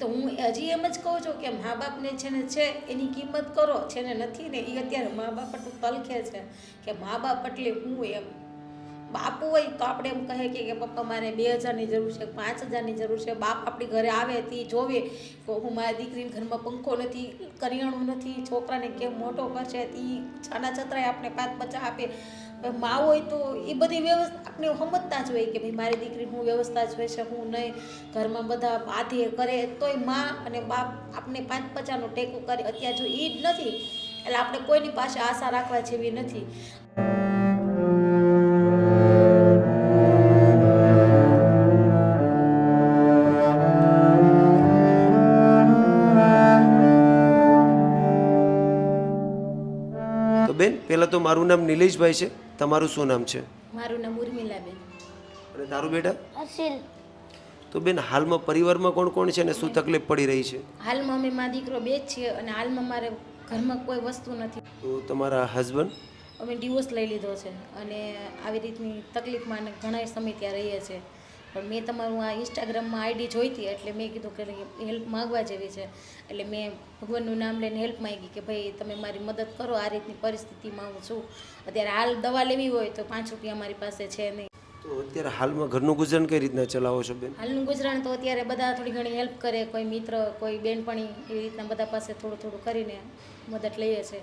તો હું હજી એમ જ કહું છું કે મા બાપને છે એની કિંમત કરો, છે ને નથી ને એ અત્યારે મા બાપ એટલું તલખે છે કે મા બાપ એટલે હું એમ બાપુ હોય તો આપણે એમ કહે કે પપ્પા મારે 2000ની જરૂર છે, 5000ની જરૂર છે. બાપ આપણી ઘરે આવે તે જોવે કે હું મારી દીકરીને ઘરમાં પંખો નથી, કરિયાણું નથી, છોકરાને કેમ મોટો કરશે, તે છાના છતરાય આપણે 5-50 આપે. મા હોય તો એ બધી વ્યવસ્થા આપણે સમજતા જ હોય કે ભાઈ મારી દીકરી હું વ્યવસ્થા જોઈએ છે, હું નહીં, ઘરમાં બધા બાધે કરે તોય મા અને બાપ આપણે 5-50નો ટેકો કરે. અત્યારે જો એ જ નથી એટલે આપણે કોઈની પાસે આશા રાખવા જેવી નથી. તો બેન, પહેલાં તો મારું નામ નિલેશભાઈ છે. તમારું શું નામ છે? મારું નામ ઉર્મિલાબેન. અને તારું બેટા? અસીલ. તો બેન, હાલમાં પરિવારમાં કોણ કોણ છે અને શું તકલીફ પડી રહી છે? હાલમાં અમે મા દીકરો બે જ છીએ અને હાલમાં મારે ઘરમાં કોઈ વસ્તુ નથી. તો તમારા હસબન્ડ? અમે ડિવોર્સ લઈ લીધો છે અને આવી રીતની તકલીફમાં અને ઘણા સમય ત્યાં રહીએ છીએ. પણ મેં તમારું આ ઇન્સ્ટાગ્રામમાં આઈડી જોઈતી એટલે મેં કીધું કે હેલ્પ માગવા જેવી છે એટલે મેં ભગવાનનું નામ લઈને હેલ્પ માગી કે ભાઈ તમે મારી મદદ કરો, આ રીતની પરિસ્થિતિમાં હું છું. અત્યારે હાલ દવા લેવી હોય તો 5 રૂપિયા મારી પાસે છે નહીં. તો અત્યારે હાલમાં ઘરનું ગુજરાન કઈ રીતના ચલાવો છો બેન? હાલનું ગુજરાન તો અત્યારે બધા થોડી ઘણી હેલ્પ કરે, કોઈ મિત્ર, કોઈ બેનપણી, એવી રીતના બધા પાસે થોડું થોડું કરીને મદદ લઈએ છીએ.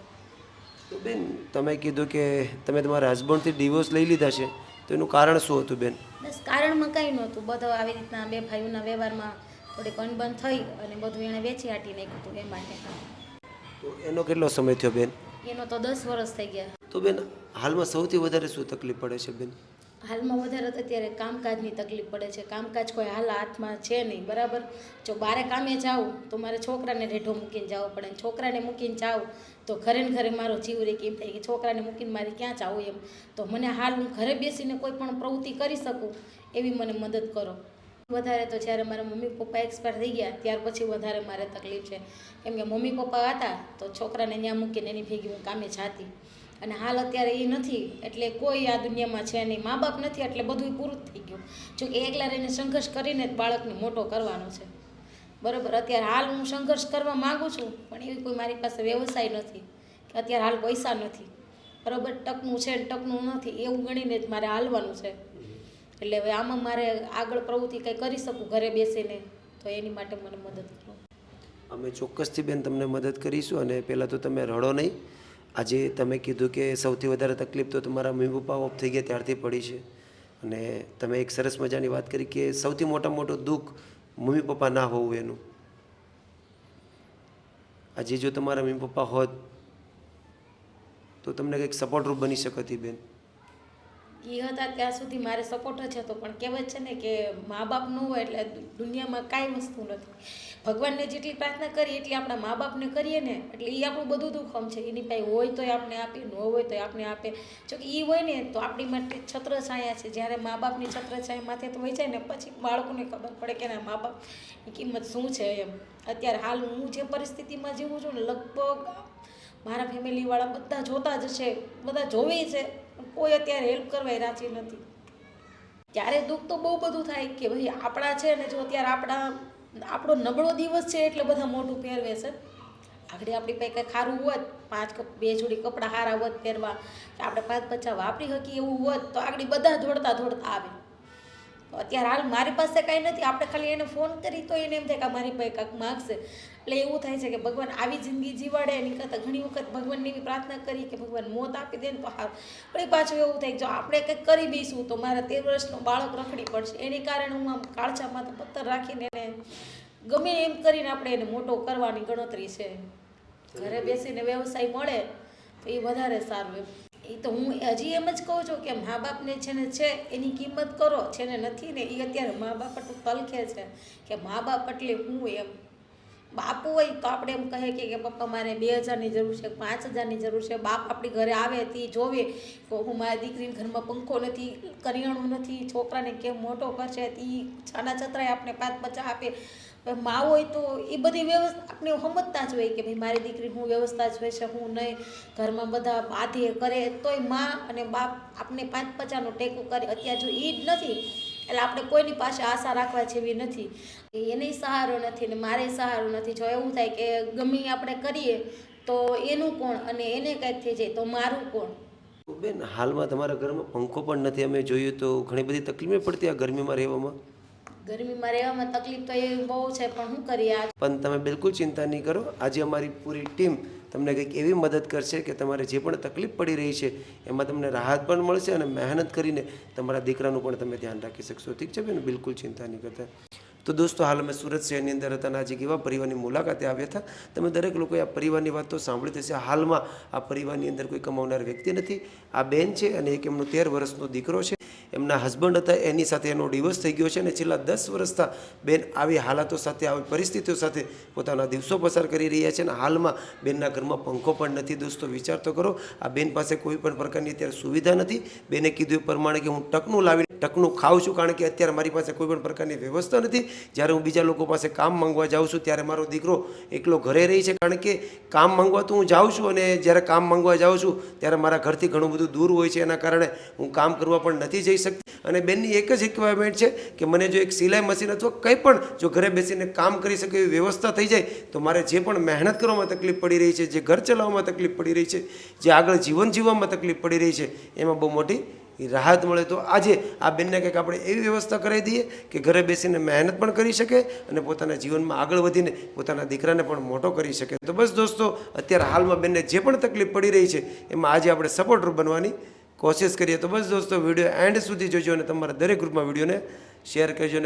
તો બેન, તમે કીધું કે તમે તમારા હસબન્ડથી ડિવોર્સ લઈ લીધા છે, તો એનું કારણ શું હતું બેન? બસ કારણમાં કંઈ નહોતું, બધો આવી રીતના બે ભાઈઓના વ્યવહારમાં થોડીક અનબન થઈ અને બધું એણે વેચી હાટી નાખ્યું હતું એ માટે. તો એનો કેટલો સમય થયો બેન? એનો તો 10 વર્ષ થઈ ગયા. તો બેન, હાલમાં સૌથી વધારે શું તકલીફ પડે છે બેન? હાલમાં વધારે તો અત્યારે કામકાજની તકલીફ પડે છે. કામકાજ કોઈ હાલ હાથમાં છે નહીં, બરાબર. જો બારે કામે જાઉં તો મારે છોકરાને રેઢો મૂકીને જવું પડે, છોકરાને મૂકીને જાઉં તો ઘરે ને ઘરે મારો જીવ રે કેમ થાય કે છોકરાને મૂકીને મારે ક્યાં જાવું એમ. તો મને હાલ હું ઘરે બેસીને કોઈ પણ પ્રવૃત્તિ કરી શકું એવી મને મદદ કરો. વધારે તો જ્યારે મારા મમ્મી પપ્પા એક્સપાયર થઈ ગયા ત્યાર પછી વધારે મારે તકલીફ છે, કેમ કે મમ્મી પપ્પા હતા તો છોકરાને ત્યાં મૂકીને એની ભેગી હું કામે જાતી અને હાલ અત્યારે એ નથી એટલે કોઈ આ દુનિયામાં છે નહીં. મા બાપ નથી એટલે બધું પૂરું થઈ ગયું. જોકે એકલા રહીને સંઘર્ષ કરીને જ બાળકને મોટો કરવાનો છે, બરાબર. અત્યારે હાલ હું સંઘર્ષ કરવા માગું છું પણ એવી કોઈ મારી પાસે વ્યવસાય નથી કે અત્યારે હાલ પૈસા નથી, બરાબર. ટકનું છે ને ટકનું નથી એવું ગણીને જ મારે હાલવાનું છે. એટલે હવે આમાં મારે આગળ પ્રવૃત્તિ કંઈ કરી શકું ઘરે બેસીને તો એની માટે મને મદદ કરો. અમે ચોક્કસથી બેન તમને મદદ કરીશું. અને પહેલાં તો તમે રડો નહીં. આજે તમે કીધું કે સૌથી વધારે તકલીફ તો તમારા મમ્મી પપ્પા ઓફ થઈ ગયા ત્યારથી પડી છે અને તમે એક સરસ મજાની વાત કરી કે સૌથી મોટામાં મોટું દુઃખ મમ્મી પપ્પા ના હોવું એનું. આજે જો તમારા મમ્મી પપ્પા હોત તો તમને કંઈક સપોર્ટરૂપ બની શકતી બેન. એ હતા ત્યાં સુધી મારે સપોર્ટ જ હતો, પણ કહેવત છે ને કે મા બાપ ન હોય એટલે દુનિયામાં કાંઈ વસ્તુ નથી. ભગવાનને જેટલી પ્રાર્થના કરીએ એટલી આપણા મા બાપને કરીએ ને એટલે એ આપણું બધું દુઃખમ છે. એની પાસે હોય તોય આપણે આપીએ, ન હોય તોય આપણે આપે. જોકે એ હોય ને તો આપણી માટે છત્રછાયા છે. જ્યારે મા બાપની છત્રછાયા માથે તો હોય જાય ને પછી બાળકોને ખબર પડે કે ના મા બાપની કિંમત શું છે એમ. અત્યારે હાલ હું જે પરિસ્થિતિમાં જીવું છું ને લગભગ મારા ફેમિલીવાળા બધા જોતા જ છે, બધા જોવે છે, કોઈ અત્યારે હેલ્પ કરવા રાજી નથી. ત્યારે દુઃખ તો બહુ બધું થાય કે ભાઈ આપણા છે ને જો અત્યારે આપણો નબળો દિવસ છે એટલે બધા મોઢું પહેરવે છે. આગળ આપણી પાસે કંઈ ખારું હોત, 2 જોડી કપડાં સારા હોત પહેરવા, આપણે 5-50 વાપરી શકીએ એવું હોત તો આગળ બધા દોડતા આવે. અત્યારે હાલ મારી પાસે કાંઈ નથી, આપણે ખાલી એને ફોન કરી તો એને એમ થાય કે મારી પાસે કાંઈક માગશે. એટલે એવું થાય છે કે ભગવાન આવી જિંદગી જીવાડે એની કરતાં ઘણી વખત ભગવાનની એવી પ્રાર્થના કરી કે ભગવાન મોત આપી દે ને તો સારું. પણ એ પાછું એવું થાય કે જો આપણે કંઈક કરી દઈશું તો મારા 13 વર્ષનો બાળક રખડી પડશે. એની કારણે હું આમ કાળજામાં તો પથ્થર રાખીને એને ગમે એમ કરીને આપણે એને મોટો કરવાની ગણતરી છે. ઘરે બેસીને વ્યવસાય મળે તો એ વધારે સારું એમ. એ તો હું હજી એમ જ કહું છું કે મા બાપને છે એની કિંમત કરો, છે ને નથી ને એ અત્યારે મા બાપ એટલું તલખે છે કે મા બાપ એટલે હું એમ. બાપુ હોય તો આપણે એમ કહે કે પપ્પા મારે 2000ની જરૂર છે, 5000ની જરૂર છે. બાપ આપણી ઘરે આવે તે જોવે કે હું મારી દીકરીને ઘરમાં પંખો નથી, કરિયાણું નથી, છોકરાને કેમ મોટો કરશે, તે છાના છતરાય આપણે 5-50 આપે. મા હોય તો એ બધી વ્યવસ્થા આપણે સમજતા જ હોય કે ભાઈ મારી દીકરી હું વ્યવસ્થા જોઈએ છે, હું નહીં, ઘરમાં બધા બાધે કરે તોય મા અને બાપ આપણે 5-50નો ટેકો કરે. અત્યારે જો એ જ નથી એટલે આપણે કોઈની પાસે આશા રાખવા જેવી નથી. એને સહારો નથી ને મારે સહારો નથી. જો એવું થાય કે ગમે ઈ આપણે કરીએ તો એનું કોણ અને એને કંઈક થઈ જાય તો મારું કોણ. બેન, હાલમાં તમારા ઘરમાં પંખો પણ નથી. અમે જોયું તો ઘણી બધી તકલીફ પડતી આ ગરમીમાં રહેવામાં. ગરમીમાં રહેવામાં તકલીફ તો એ બહુ છે, પણ શું કરીએ આજ. પણ તમે બિલકુલ ચિંતા નહીં કરો. આજે અમારી પૂરી ટીમ તમને કંઈક એવી મદદ કરશે કે તમારે જે પણ તકલીફ પડી રહી છે એમાં તમને રાહત પણ મળશે અને મહેનત કરીને તમારા દીકરાનું પણ તમે ધ્યાન રાખી શકશો. ઠીક છે બેન, બિલકુલ ચિંતા નહીં કરતા. તો દોસ્તો, હાલ અમે સુરત શહેરની અંદર હતા અને આજે કેવા પરિવારની મુલાકાતે આવ્યા હતા. તમે દરેક લોકોએ આ પરિવારની વાત તો સાંભળી થશે. હાલમાં આ પરિવારની અંદર કોઈ કમાવનાર વ્યક્તિ નથી. આ બેન છે અને એક એમનો 13 વર્ષનો દીકરો છે. એમના હસબન્ડ હતા, એની સાથે એનો ડિવોર્સ થઈ ગયો છે અને છેલ્લા 10 વર્ષથી બેન આવી હાલાતો સાથે, આવી પરિસ્થિતિઓ સાથે પોતાના દિવસો પસાર કરી રહ્યા છે અને હાલમાં બેનના ઘરમાં પંખો પણ નથી. દોસ્તો, વિચાર તો કરો, આ બેન પાસે કોઈ પણ પ્રકારની અત્યારે સુવિધા નથી. બેને કીધું એ પ્રમાણે કે હું ટકનું ખાઉં છું, કારણ કે અત્યારે મારી પાસે કોઈ પણ પ્રકારની વ્યવસ્થા નથી. જ્યારે હું બીજા લોકો પાસે કામ માંગવા જાઉં છું ત્યારે મારો દીકરો એકલો ઘરે રહી છે, કારણ કે કામ માંગવા તો હું જાઉં છું અને જ્યારે કામ માંગવા જાઉં છું ત્યારે મારા ઘરથી ઘણું બધું દૂર હોય છે. એના કારણે હું કામ કરવા પણ નથી જઈ શકતી. અને બેનની એક જ રિક્વાયરમેન્ટ છે કે મને જો એક સિલાઈ મશીન અથવા કંઈ પણ જો ઘરે બેસીને કામ કરી શકે એવી વ્યવસ્થા થઈ જાય તો મારે જે પણ મહેનત કરવામાં તકલીફ પડી રહી છે, જે ઘર ચલાવવામાં તકલીફ પડી રહી છે, જે આગળ જીવન જીવવામાં તકલીફ પડી રહી છે, એમાં બહુ મોટી રાહત મળે. તો આજે આ બેનને કંઈક આપણે એવી વ્યવસ્થા કરાવી દઈએ કે ઘરે બેસીને મહેનત પણ કરી શકે અને પોતાના જીવનમાં આગળ વધીને પોતાના દીકરાને પણ મોટો કરી શકે. તો બસ દોસ્તો, અત્યારે હાલમાં બેનને જે પણ તકલીફ પડી રહી છે એમાં આજે આપણે સપોર્ટર બનવાની કોશિશ કરીએ. તો બસ દોસ્તો, વિડીયો એન્ડ સુધી જોજો અને તમારા દરેક ગ્રુપમાં વિડીયોને શેર કરજો.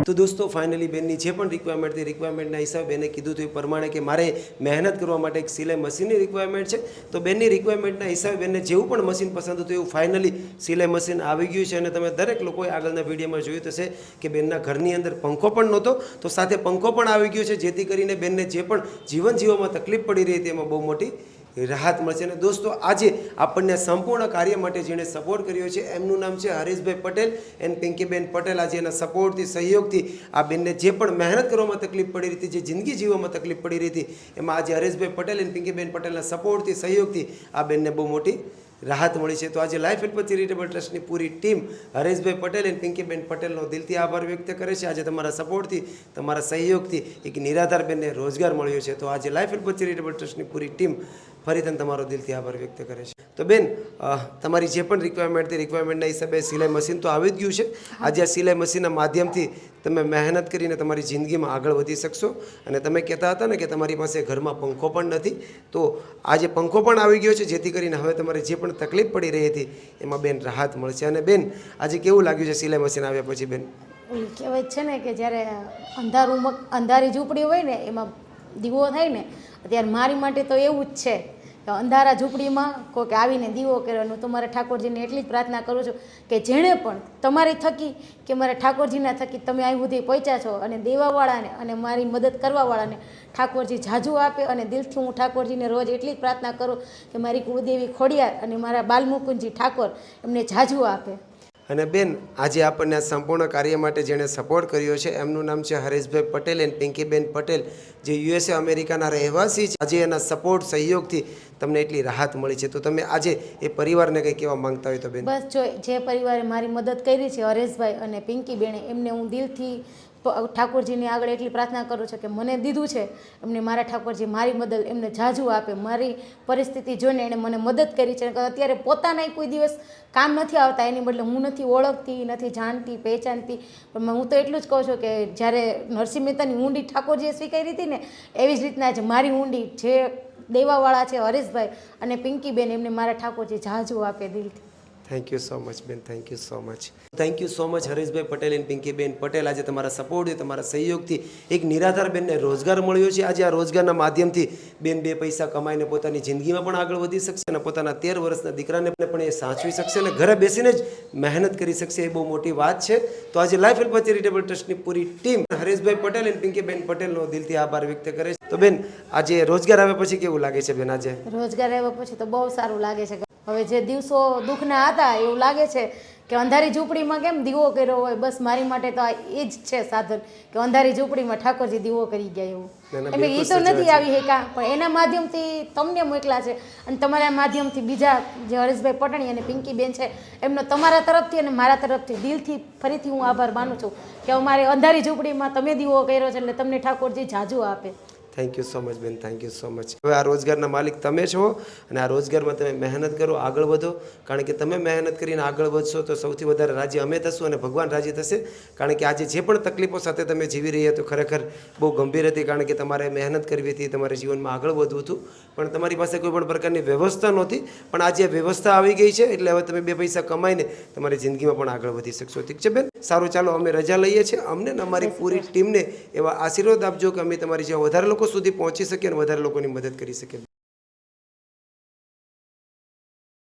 તો દોસ્તો, ફાઇનલી બેનની જે પણ રિક્વાયરમેન્ટ હતી, રિક્વાયરમેન્ટના હિસાબે બેને કીધું હતું એ પ્રમાણે કે મારે મહેનત કરવા માટે એક સિલાઈ મશીનની રિક્વાયરમેન્ટ છે. તો બેનની રિક્વાયરમેન્ટના હિસાબે બેનને જેવું પણ મશીન પસંદ હતું એવું ફાઇનલી સિલાઈ મશીન આવી ગયું છે. અને તમે દરેક લોકોએ આગળના વિડીયોમાં જોયું હશે કે બેનના ઘરની અંદર પંખો પણ નહોતો, તો સાથે પંખો પણ આવી ગયો છે, જેથી કરીને બેનને જે પણ જીવન જીવવામાં તકલીફ પડી રહી હતી એમાં બહુ મોટી રાહત મળશે. અને દોસ્તો, આજે આપણને સંપૂર્ણ કાર્ય માટે જેણે સપોર્ટ કર્યો છે એમનું નામ છે હરેશભાઈ પટેલ એન્ડ પિંકીબેન પટેલ. આજે એના સપોર્ટથી, સહયોગથી આ બેનને જે પણ મહેનત કરવામાં તકલીફ પડી રહી હતી, જે જિંદગી જીવવામાં તકલીફ પડી રહી હતી, એમાં આજે હરેશભાઈ પટેલ એન્ડ પિંકીબેન પટેલના સપોર્ટથી, સહયોગથી આ બેનને બહુ મોટી રાહત મળી છે. તો આજે લાઈફ હેલ્પ ચેરિટેબલ ટ્રસ્ટની પૂરી ટીમ હરેશભાઈ પટેલ અને પિંકીબેન પટેલનો દિલથી આભાર વ્યક્ત કરે છે. આજે તમારા સપોર્ટથી, તમારા સહયોગથી એક નિરાધાર બેનને રોજગાર મળ્યો છે. તો આજે લાઈફ હેલ્પ ચેરિટેબલ ટ્રસ્ટની પૂરી ટીમ ફરીથી તમારો દિલથી આભાર વ્યક્ત કરે છે. તો બેન, તમારી જે પણ રિક્વાયરમેન્ટ હતી, રિક્વાયરમેન્ટના હિસાબે સિલાઈ મશીન તો આવી જ ગયું છે. આજે આ સિલાઈ મશીનના માધ્યમથી તમે મહેનત કરીને તમારી જિંદગીમાં આગળ વધી શકશો. અને તમે કહેતા હતા ને કે તમારી પાસે ઘરમાં પંખો પણ નથી, તો આજે પંખો પણ આવી ગયો છે, જેથી કરીને હવે તમારે જે પણ તકલીફ પડી રહી હતી એમાં બેન રાહત મળશે. અને બેન, આજે કેવું લાગ્યું છે સિલાઈ મશીન આવ્યા પછી બેન? ઓલી કહેવત છે ને કે જ્યારે અંધારી ઝૂંપડી હોય ને એમાં દીવો થાય ને, ત્યારે મારી માટે તો એવું જ છે કે અંધારા ઝૂંપડીમાં કોઈક આવીને દીવો કર્યો. હું તમારા ઠાકોરજીને એટલી જ પ્રાર્થના કરું છું કે જેણે પણ તમારી થકી કે મારા ઠાકોરજીના થકી તમે અહીં સુધી પહોંચ્યા છો અને દેવાવાળાને અને મારી મદદ કરવાવાળાને ઠાકોરજી ઝાઝું આપે. અને દિલથી હું ઠાકોરજીને રોજ એટલી જ પ્રાર્થના કરું કે મારી કુળદેવી ખોડિયાર અને મારા બાલમુકુંદજી ઠાકોર એમને ઝાઝું આપે. અને બેન, આજે આપણને આ સંપૂર્ણ કાર્ય માટે જેણે સપોર્ટ કર્યો છે એમનું નામ છે હરેશભાઈ પટેલ એન્ડ પિંકીબેન પટેલ. જે યુએસએ અમેરિકાના રહેવાસી છે, આજે એના સપોર્ટ સહયોગથી તમને એટલી રાહત મળી છે. તો તમે આજે એ પરિવારને કંઈ કહેવા માંગતા હોય તો બેન? બસ જો જે પરિવારે મારી મદદ કરી છે, હરેશભાઈ અને પિંકી બેને, એમને હું દિલથી ઠાકોરજીની આગળ એટલી પ્રાર્થના કરું છું કે મને દીધું છે એમને મારા ઠાકોરજી મારી મદદ એમને જાજુ આપે. મારી પરિસ્થિતિ જોઈને એણે મને મદદ કરી છે. અત્યારે પોતાના કોઈ દિવસ કામ નથી આવતા, એની બદલે હું નથી ઓળખતી, નથી જાણતી, પહેચાનતી, પણ હું તો એટલું જ કહું છું કે જ્યારે નરસિંહ મહેતાની ઊંડી ઠાકોરજીએ સ્વીકારી હતી ને, એવી જ રીતના જ મારી ઊંડી જે દેવાવાળા છે હરેશભાઈ અને પિંકીબેન, એમને મારા ઠાકોરજી જાજુ આપે દિલથી. થેન્ક યુ સો મચ બેન, thank you so much. Thank you so much Hareshbhai Patel અને પિંકીબેન પટેલ. આજે તમારા સપોર્ટથી, તમારા સહયોગથી એક નિરાધાર બેનને રોજગાર મળ્યો છે. આજે આ રોજગારના માધ્યમથી બેન 2 પૈસા કમાઈને પોતાની જિંદગીમાં પણ આગળ વધી શકશે અને પોતાના 13 વર્ષના દીકરાને પણ એ સાચવી શકશે અને ઘરે બેસીને જ મહેનત કરી શકશે. એ બહુ મોટી વાત છે. તો આજે લાઈફ હેલ્પ ચેરિટેબલ ટ્રસ્ટની પૂરી ટીમ હરેશભાઈ પટેલ અને પિંકીબેન પટેલનો દિલથી આભાર વ્યક્ત કરે છે. તો બેન, આજે રોજગાર આવ્યા પછી કેવું લાગે છે બેન? આજે રોજગાર આવ્યા પછી તો બહુ સારું લાગે છે. હવે જે દિવસો દુઃખના હતા એવું લાગે છે કે અંધારી ઝૂંપડીમાં કેમ દીવો કર્યો હોય, બસ મારી માટે તો આ એ જ છે સાધન કે અંધારી ઝૂંપડીમાં ઠાકોરજી દીવો કરી ગયા એવું. એમ એ તો નથી આવી શકા, પણ એના માધ્યમથી તમને મોકલા છે અને તમારા માધ્યમથી બીજા જે હરેશભાઈ પટણી અને પિંકીબેન છે એમનો તમારા તરફથી અને મારા તરફથી દિલથી ફરીથી હું આભાર માનું છું કે અમારે અંધારી ઝૂંપડીમાં તમે દીવો કર્યો છે એટલે તમને ઠાકોરજી જાજુ આપે. થેન્ક યુ સો મચ બેન, થેન્ક યુ સો મચ. હવે આ રોજગારના માલિક તમે છો અને આ રોજગારમાં તમે મહેનત કરો, આગળ વધો. કારણ કે તમે મહેનત કરીને આગળ વધશો તો સૌથી વધારે રાજી અમે થશું અને ભગવાન રાજી થશે. કારણ કે આજે જે પણ તકલીફો સાથે તમે જીવી રહ્યા તો ખરેખર બહુ ગંભીર હતી. કારણ કે તમારે મહેનત કરવી હતી, તમારે જીવનમાં આગળ વધવું હતું, પણ તમારી પાસે કોઈ પણ પ્રકારની વ્યવસ્થા નહોતી. પણ આજે વ્યવસ્થા આવી ગઈ છે એટલે હવે તમે 2 પૈસા કમાઈને તમારી જિંદગીમાં પણ આગળ વધી શકશો. ઠીક છે બેન? સારું, ચાલો અમે રજા લઈએ છીએ. અમને ને અમારી પૂરી ટીમને એવા આશીર્વાદ આપજો કે અમે તમારી જેવા વધારે લોકો સુધી પહોંચી શકીએ અને વધારે લોકોની મદદ કરી શકીએ.